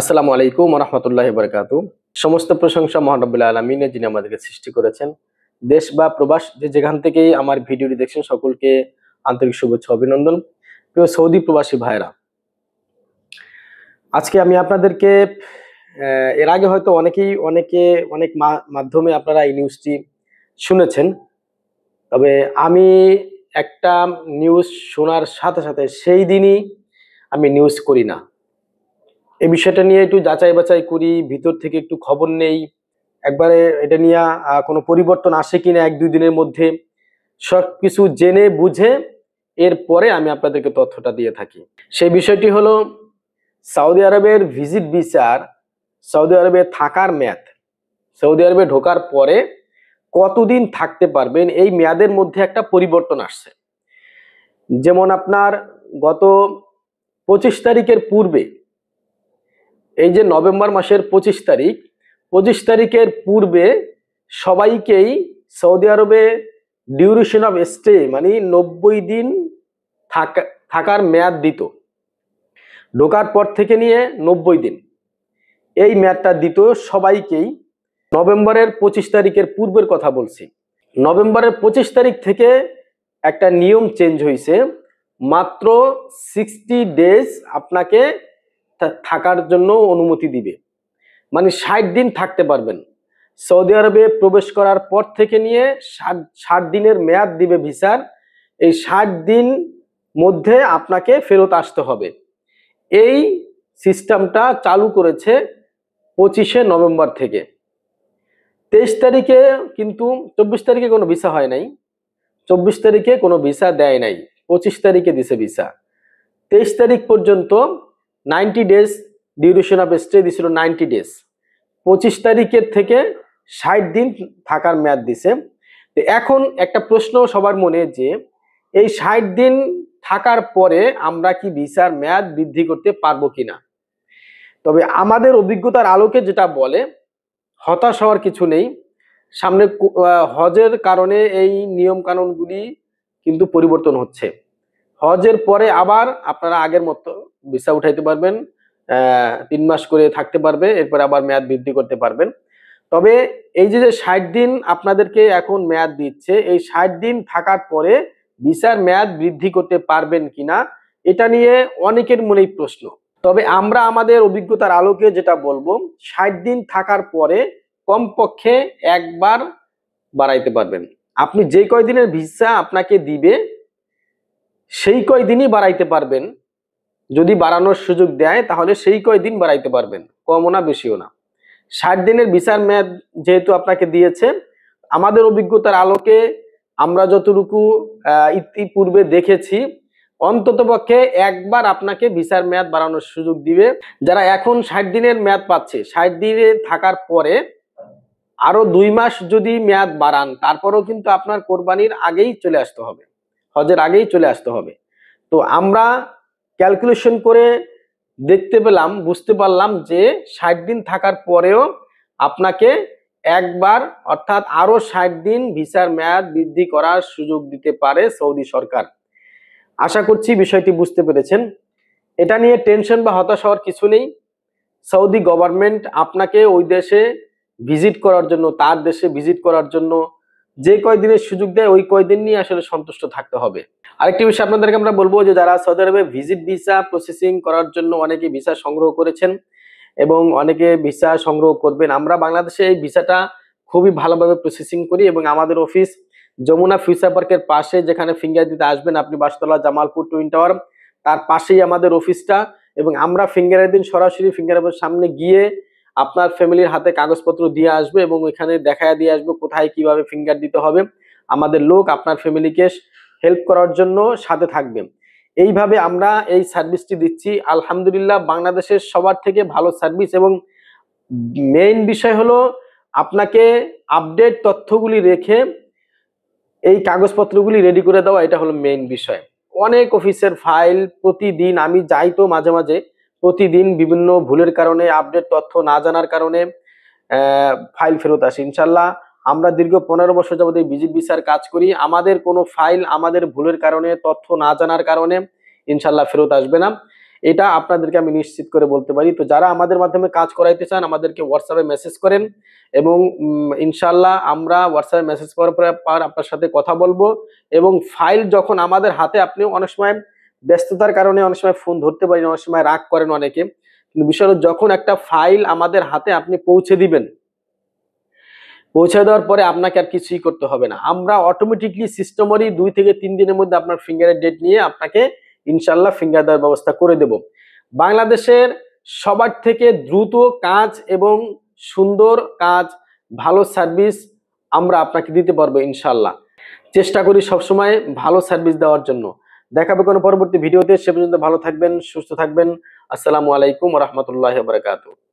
আসসালামু আলাইকুম ওয়া রাহমাতুল্লাহি ওয়া বারাকাতুহু। সমস্ত প্রশংসা মহান রব্বুল আলামিনের, যিনি আমাদেরকে সৃষ্টি করেছেন। দেশ বা প্রবাস যে যেখান থেকেই আমার ভিডিওটি দেখছেন সকলকে আন্তরিক শুভেচ্ছা অভিনন্দন। প্রিয় সৌদি প্রবাসী ভাইরা, আজকে আমি আপনাদেরকে এর আগে হয়তো অনেক মাধ্যমে আপনারা এই নিউজটি শুনেছেন। তবে আমি একটা নিউজ শোনার সাথে সাথে সেই দিনই আমি নিউজ করি না। এই বিষয়টা নিয়ে একটু যাচাই বাছাই করি, ভিতর থেকে একটু খবর নেই, একবারে এটা নিয়ে কোনো পরিবর্তন আসে কিনা 1-2 দিনের মধ্যে সবকিছু জেনে বুঝে এরপরে আমি আপনাদেরকে তথ্যটা দিয়ে থাকি। সেই বিষয়টি হলো সৌদি আরবের ভিজিট ভিসার, সৌদি আরবে থাকার মেয়াদ, সৌদি আরবে ঢোকার পরে কতদিন থাকতে পারবেন, এই মেয়াদের মধ্যে একটা পরিবর্তন আসছে। যেমন আপনার গত 25 তারিখের পূর্বে, এই যে নভেম্বর মাসের 25 তারিখের পূর্বে সবাইকেই সৌদি আরবে ডিউরেশন অফ স্টে মানে 90 দিন থাকার মেয়াদ দিত। ঢোকার পর থেকে নিয়ে 90 দিন এই মেয়াদটা দিত সবাইকেই। নভেম্বরের 25 তারিখের পূর্বের কথা বলছি। নভেম্বরের 25 তারিখ থেকে একটা নিয়ম চেঞ্জ হয়েছে, মাত্র 60 ডেজ আপনাকে থাকার জন্য অনুমতি দিবে, মানে 60 দিন থাকতে পারবেন। সৌদি আরবে প্রবেশ করার পর থেকে নিয়ে 60 দিনের মেয়াদ দিবে ভিসার। এই 60 দিন মধ্যে আপনাকে ফেরত আসতে হবে। এই সিস্টেমটা চালু করেছে 25শে নভেম্বর থেকে। 23 তারিখে কিন্তু 24 তারিখে কোনো ভিসা হয় নাই, 24 তারিখে কোনো ভিসা দেয় নাই, 25 তারিখে দিছে ভিসা। 23 তারিখ পর্যন্ত 90 ডেজ ডিউরেশন অফ স্টে দিছিল, 90 ডেজ। 25 তারিখের থেকে 60 দিন থাকার মেয়াদ দিছে। এখন একটা প্রশ্ন সবার মনে, যে এই 60 দিন থাকার পরে আমরা কি ভিসার মেয়াদ বৃদ্ধি করতে পারবো কিনা। তবে আমাদের অভিজ্ঞতার আলোকে যেটা বলে, হতাশ হওয়ার কিছু নেই। সামনে হজের কারণে এই নিয়ম কানুনগুলি কিন্তু পরিবর্তন হচ্ছে। হজের পরে আবার আপনারা আগের মতো ভিসা উঠাইতে পারবেন, 3 মাস করে থাকতে পারবে, এরপরে আবার মেয়াদ বৃদ্ধি করতে পারবেন। তবে এই যে 60 দিন আপনাদেরকে এখন মেয়াদ দিচ্ছে, এই 60 দিন থাকার পরে ভিসার মেয়াদ বৃদ্ধি করতে পারবেন কিনা, এটা নিয়ে অনেকের মনেই প্রশ্ন। তবে আমরা আমাদের অভিজ্ঞতার আলোকে যেটা বলবো, 60 দিন থাকার পরে কমপক্ষে একবার বাড়াইতে পারবেন। আপনি যে কয়দিনের ভিসা আপনাকে দিবে সেই কয়দিনই বাড়াইতে পারবেন। যদি বাড়ানোর সুযোগ দেয় তাহলে সেই কয়দিন বাড়াইতে পারবেন, কমও না বেশিও না। 60 দিনের ভিসার মেয়াদ যেহেতু আপনাকে দিয়েছে, আমাদের অভিজ্ঞতার আলোকে আমরা যতটুকু ইতিপূর্বে দেখেছি, অন্ততপক্ষে একবার আপনাকে ভিসার মেয়াদ বাড়ানোর সুযোগ দিবে। যারা এখন 60 দিনের মেয়াদ পাচ্ছে, 60 দিনে থাকার পরে আরো 2 মাস যদি মেয়াদ বাড়ান, তারপরেও কিন্তু আপনার কোরবানির আগেই চলে আসতে হবে, হজের আগেই চলে আসতে হবে। তো আমরা ক্যালকুলেশন করে বুঝতে পারলাম যে 60 দিন থাকার পরেও আপনাকে একবার, অর্থাৎ আরো 60 দিন ভিসার মেয়াদ বৃদ্ধি করার সুযোগ দিতে পারে সৌদি সরকার। আশা করছি বিষয়টি বুঝতে পেরেছেন। এটা নিয়ে টেনশন বা হতাশ হওয়ার কিছু নেই। সৌদি গভর্নমেন্ট আপনাকে ওই দেশে ভিজিট করার জন্য, তার দেশে ভিজিট করার জন্য যে কয়দিনের সুযোগ দেয়, ওই কয়দিন নিয়ে আসলে সন্তুষ্ট থাকতে হবে। আরেকটি বিষয় আপনাদেরকে আমরা বলবো, যে যারা সৌদি আরবে ভিজিট ভিসা প্রসেসিং করার জন্য অনেকে ভিসা সংগ্রহ করেছেন এবং অনেকে ভিসা সংগ্রহ করবেন, আমরা বাংলাদেশে এই ভিসাটা খুবই ভালোভাবে প্রসেসিং করি এবং আমাদের অফিস যমুনা ফিউচার পার্কের পাশে, যেখানে ফিঙ্গার দিতে আসবেন আপনি বাসতলা জামালপুর টুইন টাওয়ার, তার পাশেই আমাদের অফিসটা। এবং আমরা ফিঙ্গারের দিন সরাসরি ফিঙ্গারের সামনে গিয়ে আপনার ফ্যামিলির হাতে কাগজপত্র দিয়ে আসবে এবং এখানে দেখায় দিয়ে আসবে কোথায় কিভাবে ফিঙ্গার দিতে হবে। আমাদের লোক আপনার ফ্যামিলিকে হেল্প করার জন্য সাথে থাকবে। এইভাবে আমরা এই সার্ভিসটি দিচ্ছি। আলহামদুলিল্লাহ, বাংলাদেশের সবার থেকে ভালো সার্ভিস। এবং মেইন বিষয় হলো আপনাকে আপডেট তথ্যগুলি রেখে এই কাগজপত্রগুলি রেডি করে দেওয়া, এটা হলো মেইন বিষয়। অনেক অফিসের ফাইল প্রতিদিন আমি যাই, তো মাঝে মাঝে প্রতিদিন বিভিন্ন ভুলের কারণে, আপডেট তথ্য না জানার কারণে ফাইল ফেরত আসে। ইনশাল্লাহ আমরা দীর্ঘ 15 বছর যাবত এই ভিজিট ভিসার কাজ করি, আমাদের কোনো ফাইল আমাদের ভুলের কারণে, তথ্য না জানার কারণে ইনশাল্লাহ ফেরত আসবে না। এটা আপনাদেরকে আমি নিশ্চিত করে বলতে পারি। তো যারা আমাদের মাধ্যমে কাজ করাইতে চান আমাদেরকে হোয়াটসঅ্যাপে মেসেজ করেন, এবং ইনশাল্লাহ আমরা হোয়াটসঅ্যাপে মেসেজ করার পর আপনার সাথে কথা বলবো। এবং ফাইল যখন আমাদের হাতে, আপনি অনেক সময় ব্যস্ততার কারণে অনেক সময় ফোন ধরতে পারেন, অনেক সময় রাগ করেন অনেকে, কিন্তু বিষয় হলো যখন একটা ফাইল আমাদের হাতে আপনি পৌঁছে দিবেন, পৌঁছে দেওয়ার পরে আপনাকে আর কিছুই করতে হবে না। আমরা অটোমেটিকলি সিস্টেমেরই 2 থেকে 3 দিনের মধ্যে আপনার ফিঙ্গারের ডেট নিয়ে আপনাকে ইনশাল্লাহ ফিঙ্গার দেওয়ার ব্যবস্থা করে দেব। বাংলাদেশের সবার থেকে দ্রুত কাজ এবং সুন্দর কাজ, ভালো সার্ভিস আমরা আপনাকে দিতে পারবো ইনশাল্লাহ। চেষ্টা করি সবসময় ভালো সার্ভিস দেওয়ার জন্য। দেখাবে কোনো পরবর্তী ভিডিওতে। সে পর্যন্ত ভালো থাকবেন, সুস্থ থাকবেন। আসসালামু আলাইকুম ওয়া রাহমাতুল্লাহি ওয়া বারাকাতুহু।